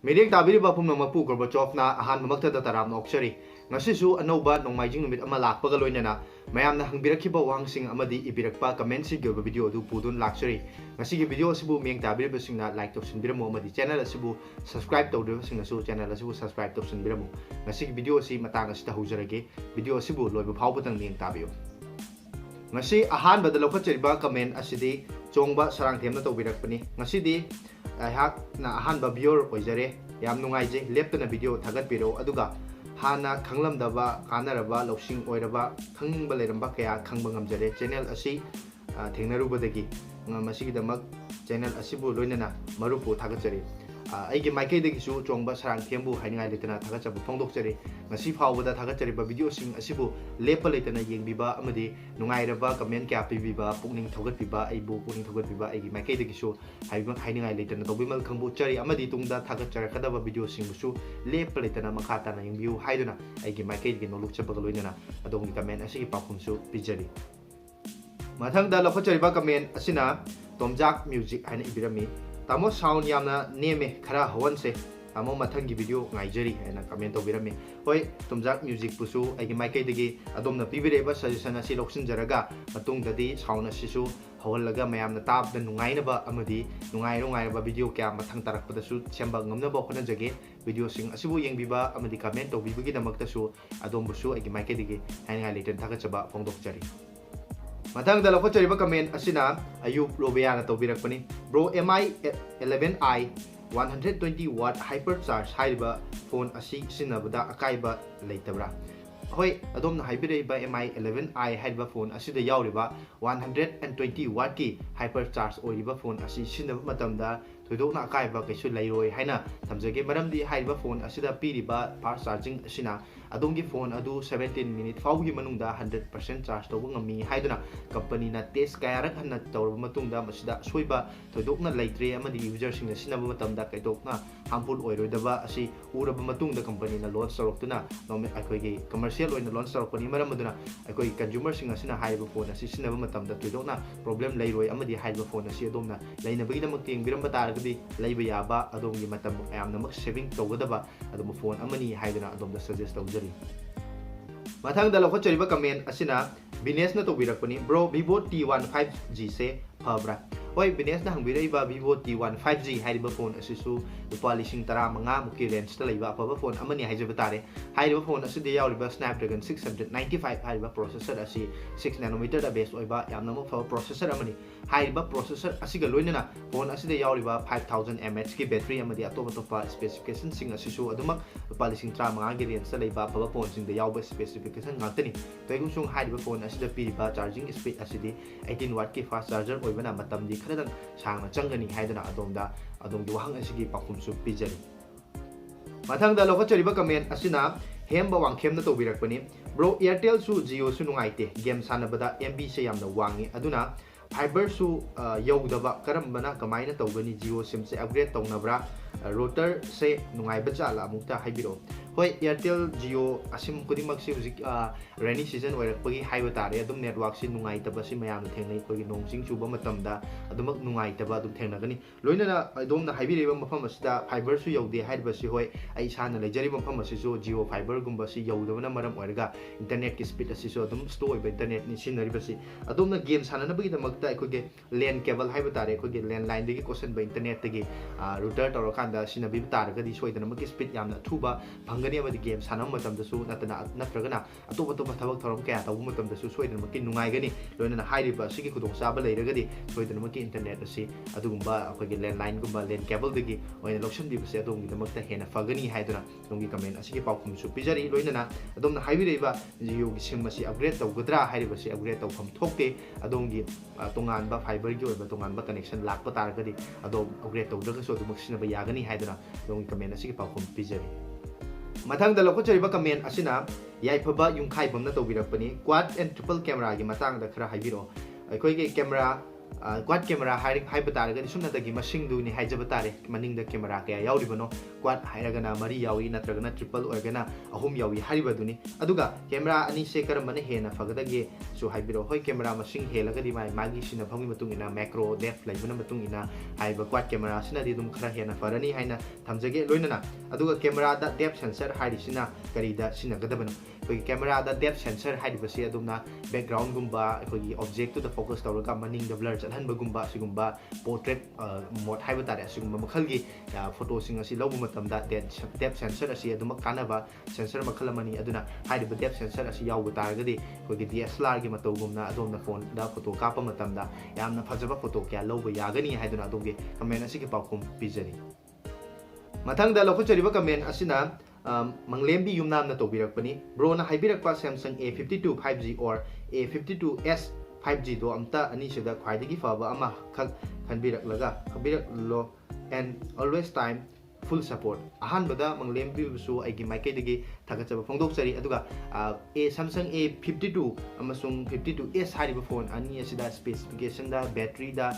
ꯃꯤꯔꯦꯡ ꯇꯥꯕꯤꯔꯤꯕ ꯄꯨꯝꯅꯃꯛꯄꯨ ꯒꯣꯔꯕꯥꯆꯣꯚꯅ ꯑꯍꯥꯟꯕꯃꯛꯇꯗ ꯇꯔꯥꯝꯅ ꯑꯣꯛꯆꯔꯤ ꯉꯁꯤꯁꯨ ꯑꯅꯧꯕ ꯅꯣꯡꯃꯥꯏꯖꯤꯡ ꯅꯨꯃꯤꯠ ꯑꯃ ꯂꯥꯛꯄꯒ ꯂꯣꯏꯅꯅ ꯃꯌꯥꯝꯅ ꯍꯪꯕꯤꯔꯛꯈꯤꯕ ꯋꯥꯍꯪꯁꯤꯡ ꯑꯃꯗꯤ ꯏꯕꯤꯔꯛꯄ ꯀꯃꯦꯟꯠꯁꯤꯡꯒꯤ ꯑꯣꯏꯕ ꯚꯤꯗꯤꯑꯣ ꯑꯗꯨ ꯄꯨꯗꯨꯅ ꯂꯥꯛꯆꯔꯤ ꯉꯁꯤꯒꯤ ꯚꯤꯗꯤꯑꯣ ꯑꯁꯤꯕꯨ ꯃꯤꯠꯌꯦꯡ ꯇꯥꯕꯤꯔꯤꯕꯁꯤꯡꯅ ꯂꯥꯏꯛ ꯇꯧꯁꯤꯟꯕꯤꯔꯝꯃꯨ ꯑꯃꯗꯤ ꯆꯦꯅꯦꯜ ꯑꯁꯤꯕꯨ ꯁꯕꯁꯀ꯭ꯔꯥꯏꯕ ꯇꯧꯗ꯭ꯔꯤꯕꯁꯤꯡꯅꯁꯨ ꯆꯦꯅꯦꯜ ꯑꯁꯤꯕꯨ ꯁꯕꯁꯀ꯭ꯔꯥꯏꯕ ꯇꯧꯁꯤꯟꯕꯤꯔꯝꯃꯨ ꯉꯁꯤꯒꯤ ꯚꯤꯗꯤꯑꯣ ꯑꯁꯤ ꯃꯇꯥꯡ ꯑꯁꯤꯗ ꯍꯧꯖꯔꯒꯦ ꯚꯤꯗꯤꯑꯣ ꯑꯁꯤꯕꯨ ꯂꯣꯏꯕ ꯐꯥꯎꯕꯗꯪ ꯃꯤꯠꯌꯦꯡ ꯇꯥꯕꯤꯌꯨ ngasi ahanbada lawkhatchariba comment asidi chongba sarangthemna tawbirakpani ngasidi aihak na ahanba viewer oijare yam nungaije leptana video thagatpiro aduga hana khanglamdaba kanaraba lawsing oiraba khangba leiramba kaya khangba ngamjare channel asi thengnarubadagi masigidamak channel asibu loinana marupu thagatchari aigi maikaidagisu chongba sarangthembu haingai letana thagachabu phongdokchari ngasi phawbada thagachariba video sing asibu lepa letana yengbiba amadi nungairaba comment kya pibiba pukning thogatbiba aibu pukning thogatbiba aigi maikaidagisu haibang haingai letana tobimal khangbu chari amadi tungda thagacharakadaba video singbusu lepa letana makhata na yengbiu haiduna aigi maikaidagi nolukchabaga loinana adongi comment asigi pakhumsu pijari mathangda lokhachariba comment asina tomjak music haina ibirami tamo sound yamna neme khara hawanse tamo mathanggi video ngaijari haina comment tobirami hoi tomjak music pusu aigi maikai dagi adomna pibireba suggestion asi loksin jaraga matungdadi sound asisu hawallaga mayamna tabda nungainaba amadi nungairaba video kya mathang tarakpadasu semba ngamnaba khonajage video sing asibu yengbiba amadi comment tobibagi damaktasu adombusu aigi maikai dagi haina leiten thagachaba phongdokjari Matang dalaw ko chariba comment asina Ayub Lobeya na tawbirakpani bro MI 11i 120 watt hypercharge haiba phone asi sinabada akaiba leitabra hoi adom na haibireba MI 11i haiba phone asida yauriba 120 watt ki hypercharge oiriba phone asi sinaba matamda thoidokna akaiba kaisu leiroi haina thamjage maramdi haiba phone asida piriba fast charging asina adongi phone adu 17 minute faugi manungda 100% charge tawba ngami haiduna company na test kayarak hanna tawrba matungda masida soiba thoidokna leitre amadi user sing sinaba matamda kaidokna harmful oiroidaba asi uraba matungda company na launch tawroktuna nome akoigi commercial oina launch tawrokpani maramaduna akoi consumer sing asina haiba phone asi sinaba matamda thoidokna problem leiroi amadi haiba phone asi adomna leinabagi damak tengbiram bataragadi leiba yaba adongi matam ayamna mak saving tawgadaba adom phone amani haiduna adomda suggest tawjari Mathang dalaw ko chariba comment asina Bines na tawbirakpani bro Vivo T15G se phabra hoi Bines na hangbiraiba Vivo T15G haiba phone asisu lupa lising tara manga muki range ta leiba phaba phone amani haijaba tare haiba phone asidi yauriba Snapdragon 695 haiba processor asi 6 nanometer da base oiba yamna mo phaba processor amani haiba processor asiga loinana phone asida yauriba 5000 mAh ki battery amadi atopa specification sing asisu adumak lupa lising tara manga gi range ta leiba phaba phone sing da yauba specification ngakani toigum sung haiba phone asida piriba charging speed asidi 18 watt ki fast charger oibana matamdi kharadan sangna changani haidana adongi wahang asigi pakhumsu pijari mathangda lokachariba comment asina hemba wangkhem na tawbirakpani bro Airtel su Jio su nungaite game sanabada MB se yamna wangi aduna fiber su yawdaba karambana kamaina tawgani Jio sim se upgrade tawnabra router se nungaiba jala amukta haibiro hoi Airtel Jio asim kudimak si huzik rainy season oirakpagi haiba tare adum network si nungaitaba si mayamna thengnai kogi nongsing chuba matamda adumak nungaitaba adum thengnagani loinana adomna haibireba mafam asida fiber su yawde haiba si hoi ai sana lejariba mafam asisu Jio fiber gumba si yawdabana maram oiraga internet ki speed asisu adum slow oiba internet ni sinariba si adumna game sananabagi damakta aikoge LAN cable haiba tare aikoge LAN line dagi kosan ba internet dagi router tawrakanda sinabi taragadi soidana maki speed yamna thuba gani amadi game sanam matam dasu natana natragana atopa topa thabak thoram kaya tawu matam dasu soidana maki nungai gani loina hairiba sigi khudong saba leiragadi soidana maki internet asi adugumba akogi landline gumba LAN cable dagi oina loction di base adongi damakta hena fagani haiduna dongi comment asigi paukhum su pijari loina adomna haibireba Jio gi sim asi upgrade tawgadra hairiba si upgrade tawkham thokte adongi tonganba fiber gi oiba tonganba connection lakpa taragadi adom upgrade tawdraga so dumak sinaba yagani haiduna dongi comment asigi paukhum pijari Mathang dalaw ko chariba comment asina yaifaba yung khaibam na tawbirakpani quad and triple camera gi matang da khara haibiro aikoi ge camera quad camera हाइब तारगदी सुमनदगी मसिंगदुनी हाइजब तारे मनिंगदा camera कया याउरिबनो quad हाइरगना मरी यावी नत्रगना ट्रिपल ओरगना अहुम यावी हारिबदुनी अदुगा कैमरा अनि से करमने हेना फगदगे सु हाइबिरो होय कैमरा मसिंग हेलगदी मागी सिना भंगी मतुंगिना मैक्रो डेप्थ लाइबना मतुंगिना हाइब क्वाड कैमरा सिनादी दुम खरा हेना फरनी हाइना थमजगे लोइनना अदुगा कैमरा दा डेप्थ सेंसर हाइरिसिना करीदा सिनागदबनो कोई कैमरा दा डेप्थ सेंसर हाइबसे अदुमना बैकग्राउंड गुम्बा कोई ऑब्जेक्ट टू द फोकस तौरगा मनिंग द ब्लर चलहनबगुम्बा सिगुम्बा पोर्ट्रेट मोड हाइब तारे सिगुम्बा मखलगी फोटो सिंग असि लौबु मतमदा डेप्थ सेंसर असि अदुमक कानबा सेंसर मखल अमनी अदुना हाइब डेप्थ सेंसर असि याउ तारगदी कोई DSLR गी मतौगुमना अदोमना फोन दा फोटो काप मतमदा यामना फजबा फोटो क्या लौबु यागनी हाइदुना अदोमगे कमेंट असि के पाउकुम पिजरी मथंगदा लौखुचरिबा कमेंट असिना मंगलेम्बी युमनामना तोबिरकपनी ब्रोना हाइबिरकपा Samsung A52 5G और A52s 5G दो अमता अनीसिदा ख्वाइदगी फबा अमा खक खनबिरकलगा खबिरकलो and always time full support अहानबदा मंगलेम्बी बुसु आइगी माइकेदगी थागचबा फोंदोकचरी अदुगा Samsung A52 अमसुंग 52s हारिबा फोन अनि असिदा स्पेसिफिकेशन दा बैटरी दा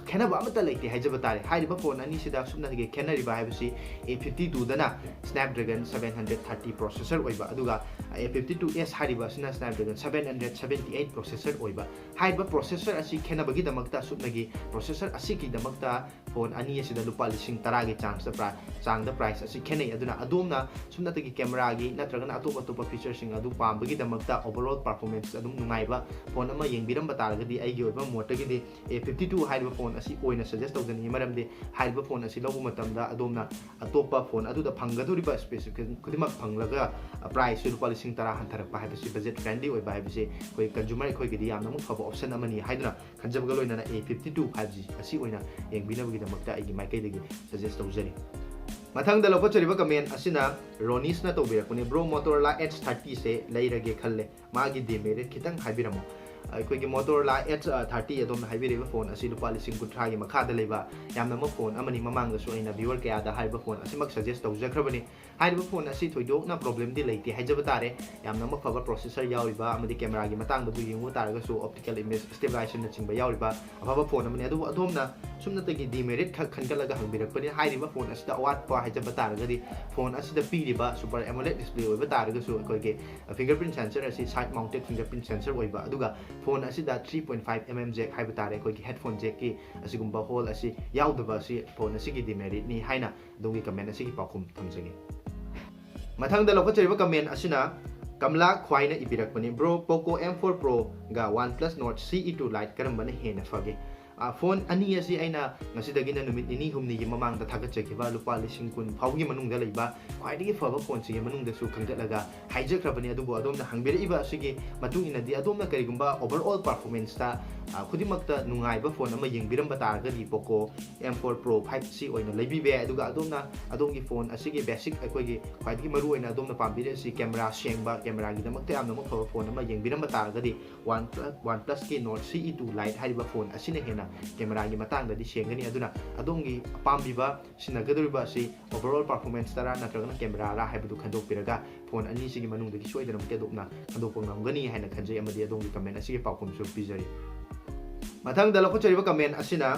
खेनबा अमता लेते हाइजब तारे हारिबा फोन अनि सिदा सुमनागे खेनरिबा हाइबसी A52 दना Snapdragon 730 प्रोसेसर ओइबा अदुगा A52s हारिबा सिना Snapdragon 778 प्रोसेसर ओइबा हाइबा प्रोसेसर असि खेनबगी दमकता सुमनागे प्रोसेसर असि की दमकता फोन अनि सिदा लुपा लिसिंग 10 गे चांग द प्राइस असि खेनै अदुना अदोमना सुमनागे कैमरा गी नत्रगना अतोप अतोप फीचरसिंग अदु पामबगी दमकता ओवरऑल परफॉर्मेंस अदुम नुंगाइबा फोन अमा येंबिरम बतारगदी आइगी ओइबा मोटगदी A52 हाइबा फोन असि ओइना सजेस्ट तौजनी मरमदे हाइबा फोन असि लौबु मतमदा अदोमना अतोपा फोन अदुदा फंगदोरिबा स्पेसिफिकेशन खुदिमक फंगलगा प्राइस रुपा लिसिंग 10 हंथरकपा हाइबसि बजेट फ्रेंडली ओइबा हाइबसि कोइ कंज्यूमर खोइगदी यामना मु फबा ऑप्शन अमनी हाइदुना खंजबगा लोइना A52 5G असि ओइना येंबिनबगी दमकता आइगी माइकैदगी सजेस्ट तौजरी मथंगदा लौखुचरिबा कमेंट असिना रोनिसना तौबिरकपनि ब्रो मोटोरोला H30 से लैरगे खल्ले मागी डिमेरिट खितंग हाइबिरमो अखोई मोटोरोला H30 अदोम हाइबिरेबा फोन असि लुपा लिसिंग 30 गी मखादा लेबा यामना म फोन अमनी ममांगदसु अइना व्यूअर कयादा हाइबा फोन असि मक सजेस्ट तौजखरबनि हाइबा फोन असि थोइदोकना प्रॉब्लम दि लेते हाइजबा तारे यामना म फबा प्रोसेसर याविबा अमदी कैमरा गी मतंग दु यिंगु तारगसु ऑप्टिकल इमेज स्टेबलाइजेशन न चिंबा याविबा अफबा फोन अमनी अदु अदोमना सुमनतगी डिमेरिट खनगलगा हंबिरकपनि हाइरिबा फोन असि अवाटपा हाइजबा तारगदि फोन असि द पीरिबा सुपर एमोलेड डिस्प्ले ओइबा तारगसु अखोइगे फिंगरप्रिंट सेंसर असि साइड माउंटेड फिंगरप्रिंट सेंसर ओइबा अदुगा फोन असिदा 3.5 mm जैक हाइब तारे कोई हेडफोन जैक की असिगुम्बा होल असी याउदबा असि फोन असिगी डिमेरिट नि हाइना दोंगी कमेंट असिगी पाखुम थमजगे मथंगदा लौखचरिबा कमेंट असिना कमला ख्वाइना इबिरकपनि ब्रो पोको M4 Pro गा OnePlus Nord CE2 Lite करमबने हेना फगे फोन अनि असि आइना ngasidagiना नुमित निनी हुमनी गी ममांग दा थागचखिबा लुपा लिसिंग कुन फाउगी मनुंग दा लेबा ख्वाइदगी फबा फोन सिगे मनुंग दा सु खंगदलगा हाइजखरबनि अदुबो अदोमना हंबिरइबा सिगे मतुंग इनदि अदोमना करिगुम्बा ओवरऑल परफॉर्मेंस ता खुदिमक्ता नुंगाइबा फोन अमा येंबिरम बतारगदि पोको M4 Pro 5C ओइना लेबिबे अदुगा अदोमना अदोमगी फोन असिगे बेसिक अखोइगी ख्वाइदगी मरु ओइना अदोमना पाम्बिरे सि कैमरा सेंगबा कैमरा गी दमक्ता यामना म फबा फोन अमा येंबिरम बतारगदि OnePlus के Nord CE2 Lite हाइबा फोन असिने हेना कैमरा की मतंग दी सेंगनी अदुना अदोंगी पाम्बिबा सिनगदरिबा सि ओवरऑल परफॉर्मेंस तरा नत्रगना कैमरा रा हाइबदु खंदोकपिरगा फोन अनि सिगी मनुंगदगी सोइदनम तेदोकना खंदोकप ngamgani haina khanjai amadi adongi comment asigi paukum su pijari mathang da lokhochariba comment asina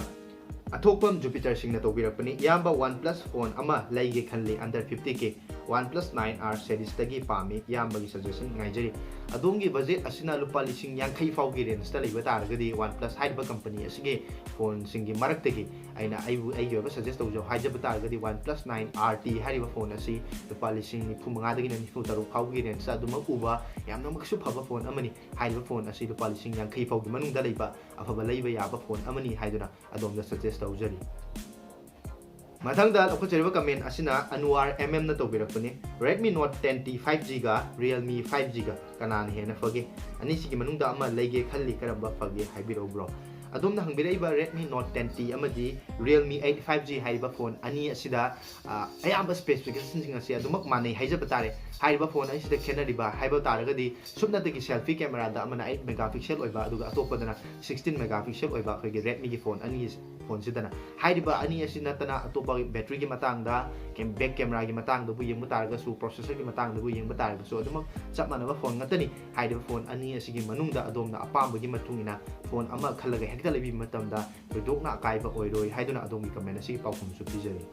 अथोपम जुपिटर सिंह तौबिरपनी याम्बा OnePlus फोन अमा लैगे खनले under 50k OnePlus 9R series तगी पामी याम्बगी सजेशन गाइजरी अदोंगी बजेट असिना लुपा लिसिंग यांखै फाउगी रेंज ता लेबा तारगदी OnePlus हाइबा कंपनी असिगे फोन सिंगी मरक्तगी आइना आइगो सजेस्ट तौजो हाइजबा तारगदी OnePlus 9RT हाइबा फोन असि लुपा लिसिंग 95 दगी 93 फाउगी रेंज ता दुम उबा यामना मक्सु फबा फोन अमनी हाइबा फोन असि लुपा लिसिंग यांखै फाउगी मनुंग दा लेबा अफबा लेबा याबा फोन अमनी हाइदुना अदोंदा सजेस्ट तौजरी मथंगदा अखोचरिबा कमेंट असिना अनुवार MM न तौबिरकपनि Redmi Note 10T 5G गा Realme 5G गा कनान हेना फगे अनिसिगी मनुंगदा अमा लेगे खल्ली करबा फगे हाइबिरो ब्रो अदोमना हंबिरइबा Redmi Note 10T अमदी Realme 8 5G हाइबा फोन अनि असिदा अयाबा स्पेसिफिकेशन सिंग असि अदुमक मानै हाइजबा तारे हाइबा फोन असिदा खेनरिबा हाइबा तारगदी सुबनतगी सेल्फी कैमरा दा अमना 8 मेगापिक्सल ओइबा अदुगा अतोपदना 16 मेगापिक्सल ओइबा खगे Redmi की फोन अनि फोन सिदना हाइरिबा अनि असि नतना अतोपा बैटरी की मतंगदा बैक कैमरा की मतंगदा बु यंग तारगसु प्रोसेसर की मतंगदा बु यंग तारगसु अदुमक चप मानबा फोन ngतनी हाइरिबा फोन अनि असि की मनुंगदा अदोमना अपामबगी मथुंगिना फोन अमा खलगा ꯍꯦꯛꯇ ꯂꯩꯕꯤꯕ ꯃꯇꯝꯗ ꯊꯣꯏꯗꯣꯛꯅ ꯑꯀꯥꯏꯕ ꯑꯣꯏꯔꯣꯏ ꯍꯥꯏꯗꯨꯅ ꯑꯗꯣꯝꯒꯤ ꯀꯃꯦꯟ ꯑꯁꯤꯒꯤ ꯄꯥꯎꯈꯨꯝꯁꯨ ꯄꯤꯖꯔꯤ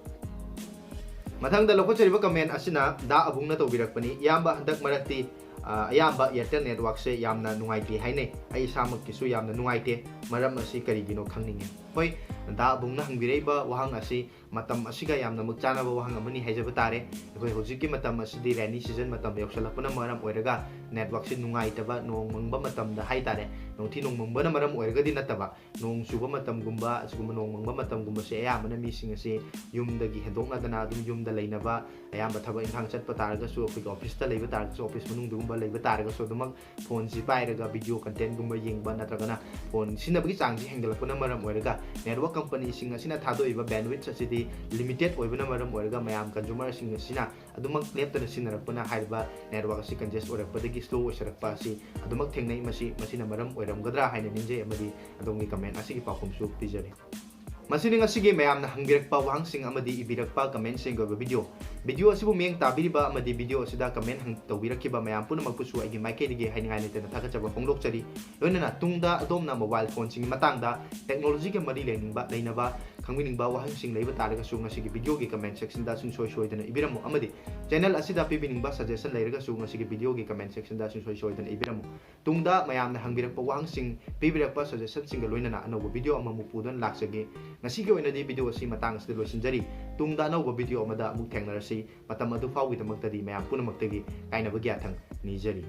ꯃꯊꯪꯗ ꯂꯧꯈꯠꯆꯔꯤꯕ ꯀꯃꯦꯟ ꯑꯁꯤꯅ ꯗꯥ ꯑꯕꯨꯡꯅ ꯇꯧꯕꯤꯔꯛꯄꯅꯤ ꯏꯌꯥꯝꯕ ꯍꯟꯗꯛ ꯃꯔꯛꯇꯤ ꯑꯌꯥꯝꯕ ꯑꯦꯌꯔꯇꯦꯜ ꯅꯦꯠꯋꯥꯛꯁꯦ ꯌꯥꯝꯅ ꯅꯨꯡꯉꯥꯏꯇꯦ ꯍꯥꯏꯅꯩ ꯑꯩ ꯏꯁꯥꯃꯛꯀꯤꯁꯨ ꯌꯥꯝꯅ ꯅꯨꯡꯉꯥꯏꯇꯦ ꯃꯔꯝ ꯑꯁꯤ ꯀꯔꯤꯒꯤꯅꯣ ꯈꯪꯅꯤꯡꯉꯤ ꯍꯣꯏ ꯗꯥ ꯑꯕꯨꯡꯅ ꯍꯪꯕꯤꯔꯛꯏꯕ ꯋꯥꯍꯪ ꯑꯁꯤ ꯃꯇꯝ ꯑꯁꯤꯒ ꯌꯥꯝꯅ ꯃꯛ ꯆꯥꯅꯕ ꯋꯥꯍꯪ ꯑꯃꯅꯤ ꯍꯥꯏꯖꯕ ꯇꯥꯔꯦ ꯑꯩꯈꯣꯏ ꯍꯧꯖꯤꯛꯀꯤ ꯃꯇꯝ ꯑꯁꯤꯗꯤ ꯔꯦꯅꯤ ꯁꯤꯖꯟ ꯃꯇꯝ ꯌꯧꯁꯜꯂꯛꯄꯅ ꯃꯔꯝ ꯑꯣꯏꯔꯒ ꯅꯦꯠꯋꯥꯛꯁꯤ ꯅꯨꯡꯉꯥꯏꯇꯕ ꯅꯣꯡ ꯃꯪꯕ ꯃꯇꯝꯗ ꯍꯥꯏꯇꯥꯔꯦ ꯅꯣꯡꯊꯤ ꯅꯣꯡ ꯃꯪꯕꯅ ꯃꯔꯝ ꯑꯣꯏꯔꯒꯗꯤ ꯅꯠꯇꯕ ꯅꯣꯡ ꯆꯨꯕ ꯃꯇꯝꯒꯨꯝꯕ ꯑꯁꯤꯒꯨꯝꯕ ꯅꯣꯡ ꯃꯪꯕ ꯃꯇꯝꯒꯨꯝꯕꯁꯦ ꯑꯌꯥꯝꯕꯅ ꯃꯤꯁꯤꯡ ꯑꯁꯤ ꯌꯨꯝꯗꯒꯤ ꯍꯦꯟꯗꯣꯛꯅꯗꯅ ꯑꯗꯨꯝ ꯌꯨꯝꯗ ꯂꯩꯅꯕ ꯑꯌꯥꯝꯕ ꯊꯕꯛ ꯏꯪꯈꯥꯡ ꯆꯠꯄ ꯇꯥꯔꯒꯁꯨ ꯑꯩꯈꯣꯏꯒꯤ ꯑꯣꯐꯤꯁꯇ ꯂꯩꯕ ꯇꯥꯔꯒꯁꯨ ꯑꯣꯐꯤꯁ ꯃꯅꯨꯡꯗꯒꯨꯝꯕ ꯂꯩꯕ ꯇꯥꯔꯒꯁꯨ ꯑꯗꯨꯃꯛ ꯐꯣꯟꯁꯤ ꯄꯥꯏꯔꯒ ꯚꯤꯗꯤꯑꯣ ꯀꯟꯇꯦꯟꯒꯨꯝꯕ ꯌꯦꯡꯕ ꯅꯠꯇ꯭ꯔꯒꯅ ꯐꯣꯟ ꯁꯤꯖꯤꯟꯅꯕꯒꯤ ꯆꯥꯡꯁꯤ ꯍꯦꯟꯒꯠꯂꯛꯄꯅ ꯃꯔꯝ ꯑꯣꯏꯔꯒ ꯅꯦꯠꯋꯥꯛ ꯀꯝꯄꯅꯤꯁꯤꯡ ꯑꯁꯤꯅ ꯊꯥꯗꯣꯛꯏꯕ ꯕꯦꯟꯋꯤꯠꯁ ꯑꯁꯤꯗꯤ ꯂꯤꯃꯤꯇꯦꯠ ꯑꯣꯏꯕꯅ ꯃꯔꯝ ꯑꯣꯏꯔꯒ ꯃꯌꯥꯝ ꯀꯟꯖꯨꯃꯔꯁꯤꯡ ꯑꯁꯤꯅ ꯑꯗꯨꯃꯛ ꯂꯦꯞꯇꯅ ꯁꯤꯖꯤꯟꯅꯔꯛꯄꯅ ꯍꯥꯏꯔꯤꯕ ꯅꯦꯠꯋꯥꯛ ꯑꯁꯤ ꯀꯟꯖꯦꯁ ꯑꯣꯏꯔꯛꯄꯗꯒꯤ ꯁ꯭ꯂꯣ ꯑꯣꯏꯁꯜꯂꯛꯄ ꯑꯁꯤ ꯑꯗꯨꯃꯛ ꯊꯦꯡꯅꯩ ꯃꯁꯤꯅ ꯃꯔꯝ ꯑꯣꯏꯔꯝꯒꯗ꯭ꯔꯥ ꯍꯥꯏꯅ ꯅꯤꯡꯖꯩ ꯑꯃꯗꯤ ꯑꯗꯣꯝꯒꯤ ꯀꯃꯦꯟ ꯑꯁꯤꯒꯤ ꯄꯥꯎꯈꯨꯝꯁꯨ ꯄꯤꯖꯔꯤ ꯃꯁꯤꯅꯤ ꯉꯁꯤꯒꯤ ꯃꯌꯥꯝꯅ ꯍꯪꯕꯤꯔꯛꯄ ꯋꯥꯍꯪꯁꯤꯡ ꯑꯃꯗꯤ ꯏꯕꯤꯔꯛꯄ ꯀꯃꯦꯟꯁꯤꯡꯒꯤ ꯑꯣꯏꯕ ꯚꯤꯗꯤꯑꯣ ꯑꯁꯤꯕꯨ ꯃꯤꯠꯌꯦꯡ ꯇꯥꯕꯤꯔꯤꯕ ꯑꯃꯗꯤ ꯚꯤꯗꯤꯑꯣ ꯑꯁꯤꯗ ꯀꯃꯦꯟ ꯇꯧꯕꯤꯔꯛꯈꯤꯕ ꯃꯌꯥꯝ ꯄꯨꯝꯅꯃꯛꯄꯨꯁꯨ ꯑꯩꯒꯤ ꯃꯥꯏꯀꯩꯗꯒꯤ ꯍꯥꯏꯅꯤꯡꯉꯥꯏ ꯂꯩꯇꯅ ꯊꯥꯒꯠꯆꯕ ꯐꯣꯡꯗꯣꯛꯆꯔꯤ ꯂꯣꯏꯅꯅ ꯇꯨꯡꯗ ꯑꯗꯣꯝꯅ ꯃꯣꯕꯥꯏꯜ ꯐꯣꯟꯁꯤꯡꯒꯤ ꯃꯇꯥꯡꯗ ꯇꯦꯛꯅꯣꯂꯣꯖꯤꯒ ꯃꯔꯤ ꯂꯩꯅꯕ ꯈꯪꯕꯤꯅꯤꯡꯕ ꯋꯥꯍꯪꯁꯤꯡ ꯂꯩꯕ ꯇꯥꯔꯒꯁꯨ ꯉꯁꯤꯒꯤ ꯚꯤꯗꯤꯑꯣꯒꯤ ꯀꯃꯦꯟ ꯁꯦꯛꯁꯟꯗ ꯁꯨꯡꯁꯣꯏ ꯁꯣꯏꯗꯅ ꯏꯕꯤꯔꯝꯃꯨ ꯑꯃꯗꯤ ꯆꯦꯅꯦꯜ ꯑꯁꯤꯗ ꯄꯤꯕꯤꯅꯤꯡꯕ ꯁꯖꯦꯁꯟ ꯂꯩꯔꯒꯁꯨ ꯉꯁꯤꯒꯤ ꯚꯤꯗꯤꯑꯣꯒꯤ ꯀꯃꯦꯟ ꯁꯦꯛꯁꯟꯗ ꯁꯨꯡꯁꯣꯏ ꯁꯣꯏꯗꯅ ꯏꯕꯤꯔꯝꯃꯨ ꯇꯨꯡꯗ ꯃꯌꯥꯝꯅ ꯍꯪꯕꯤꯔꯛꯄ ꯋꯥꯍꯪꯁꯤꯡ ꯄꯤꯕꯤꯔꯛꯄ ꯁꯖꯦꯁꯟꯁꯤꯡꯒ ꯂꯣꯏꯅꯅ ꯑꯅꯧꯕ ꯚꯤꯗꯤꯑꯣ ꯑꯃꯃꯨꯛ ꯄꯨꯗꯨꯅ ꯂꯥꯛꯆꯒꯦ ꯉꯁꯤꯒꯤ ꯑꯣꯏꯅꯗꯤ ꯚꯤꯗꯤꯑꯣ ꯑꯁꯤ ꯃꯇꯥꯡ ꯑꯁꯤꯗ ꯂꯣꯏꯁꯤꯟꯖꯔꯤ ꯇꯨꯡꯗ ꯑꯅꯧꯕ ꯚꯤꯗꯤꯑꯣ ꯑꯃꯗ ꯑꯃꯨꯛ ꯊꯦꯡꯅꯔꯁꯤ ꯃꯇꯝ ꯑꯗꯨ ꯐꯥꯎꯒꯤꯗꯃꯛꯇꯗꯤ ꯃꯌꯥꯝ ꯄꯨꯝꯅꯃꯛꯇꯒꯤ ꯀꯥꯏꯅꯕꯒꯤ ꯌꯥꯊꯪ ꯅꯤꯖꯔꯤ